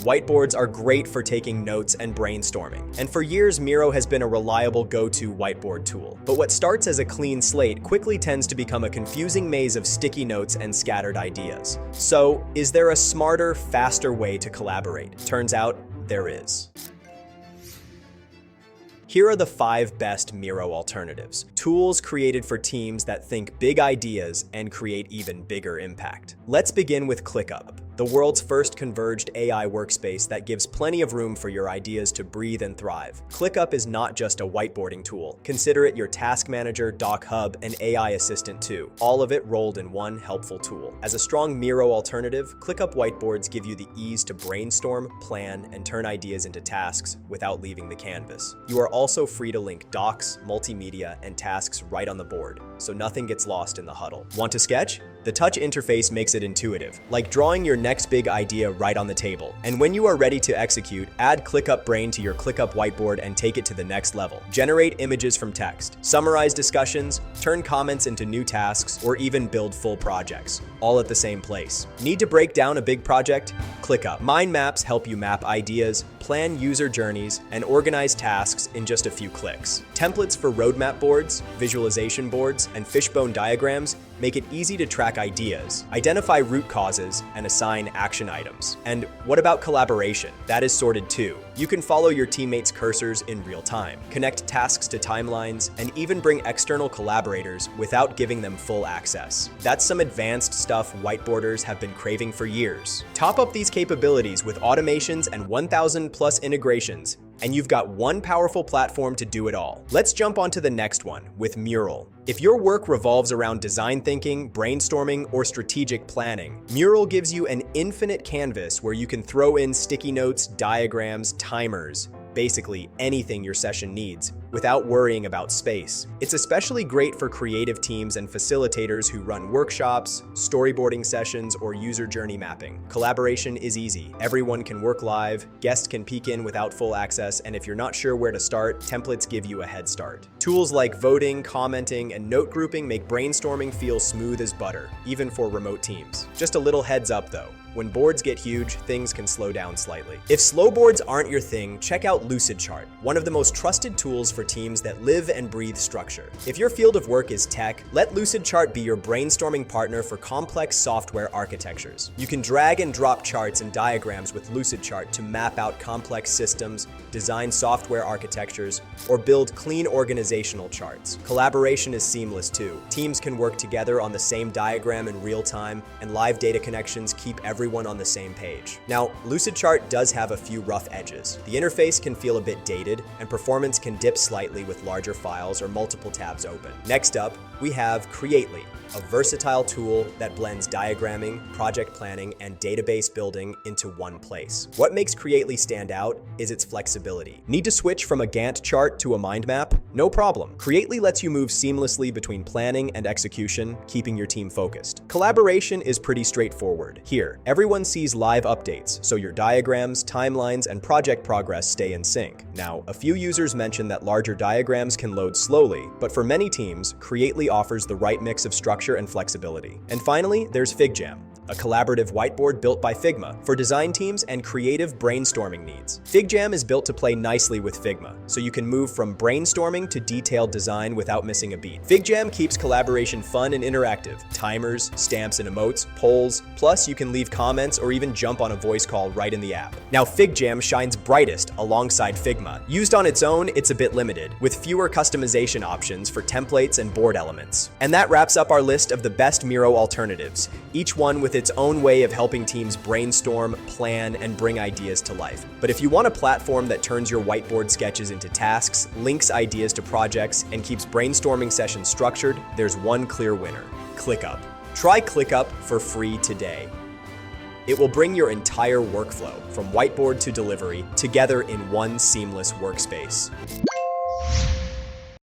Whiteboards are great for taking notes and brainstorming, and for years Miro has been a reliable go-to whiteboard tool. But what starts as a clean slate quickly tends to become a confusing maze of sticky notes and scattered ideas. So, is there a smarter, faster way to collaborate? Turns out, there is. Here are the 5 best Miro alternatives. Tools created for teams that think big ideas and create even bigger impact. Let's begin with ClickUp, the world's first converged AI workspace that gives plenty of room for your ideas to breathe and thrive. ClickUp is not just a whiteboarding tool. Consider it your task manager, doc hub, and AI assistant too. All of it rolled in one helpful tool. As a strong Miro alternative, ClickUp Whiteboards give you the ease to brainstorm, plan, and turn ideas into tasks without leaving the canvas. You are also free to link docs, multimedia, and tasks right on the board, so nothing gets lost in the huddle. Want to sketch? The touch interface makes it intuitive, like drawing your next big idea right on the table. And when you are ready to execute, add ClickUp Brain to your ClickUp Whiteboard and take it to the next level. Generate images from text, summarize discussions, turn comments into new tasks, or even build full projects, all at the same place. Need to break down a big project? ClickUp. Mind maps help you map ideas, plan user journeys, and organize tasks in just a few clicks. Templates for roadmap boards, visualization boards, and fishbone diagrams make it easy to track ideas, identify root causes, and assign action items. And what about collaboration? That is sorted too. You can follow your teammates' cursors in real time, connect tasks to timelines, and even bring external collaborators without giving them full access. That's some advanced stuff whiteboarders have been craving for years. Top up these capabilities with automations and 1,000+ integrations, and you've got one powerful platform to do it all. Let's jump onto the next one with Mural. If your work revolves around design thinking, brainstorming, or strategic planning, Mural gives you an infinite canvas where you can throw in sticky notes, diagrams, timers, basically anything your session needs, without worrying about space. It's especially great for creative teams and facilitators who run workshops, storyboarding sessions, or user journey mapping. Collaboration is easy. Everyone can work live, guests can peek in without full access, and if you're not sure where to start, templates give you a head start. Tools like voting, commenting, and note grouping make brainstorming feel smooth as butter, even for remote teams. Just a little heads up though. When boards get huge, things can slow down slightly. If slow boards aren't your thing, check out Lucidchart, one of the most trusted tools for teams that live and breathe structure. If your field of work is tech, let Lucidchart be your brainstorming partner for complex software architectures. You can drag and drop charts and diagrams with Lucidchart to map out complex systems, design software architectures, or build clean organizational charts. Collaboration is seamless too. Teams can work together on the same diagram in real time, and live data connections keep everyone on the same page. Now, Lucidchart does have a few rough edges. The interface can feel a bit dated, and performance can dip slightly with larger files or multiple tabs open. Next up, we have Creately, a versatile tool that blends diagramming, project planning, and database building into one place. What makes Creately stand out is its flexibility. Need to switch from a Gantt chart to a mind map? No problem. Creately lets you move seamlessly between planning and execution, keeping your team focused. Collaboration is pretty straightforward. Here, everyone sees live updates, so your diagrams, timelines, and project progress stay in sync. Now, a few users mention that larger diagrams can load slowly, but for many teams, Creately offers the right mix of structure and flexibility. And finally, there's FigJam, a collaborative whiteboard built by Figma for design teams and creative brainstorming needs. FigJam is built to play nicely with Figma, so you can move from brainstorming to detailed design without missing a beat. FigJam keeps collaboration fun and interactive. Timers, stamps and emotes, polls, plus you can leave comments or even jump on a voice call right in the app. Now FigJam shines brightest alongside Figma. Used on its own, it's a bit limited, with fewer customization options for templates and board elements. And that wraps up our list of the best Miro alternatives, each one with its own way of helping teams brainstorm, plan, and bring ideas to life. But if you want a platform that turns your whiteboard sketches into tasks, links ideas to projects, and keeps brainstorming sessions structured, there's one clear winner: ClickUp. Try ClickUp for free today. It will bring your entire workflow, from whiteboard to delivery, together in one seamless workspace.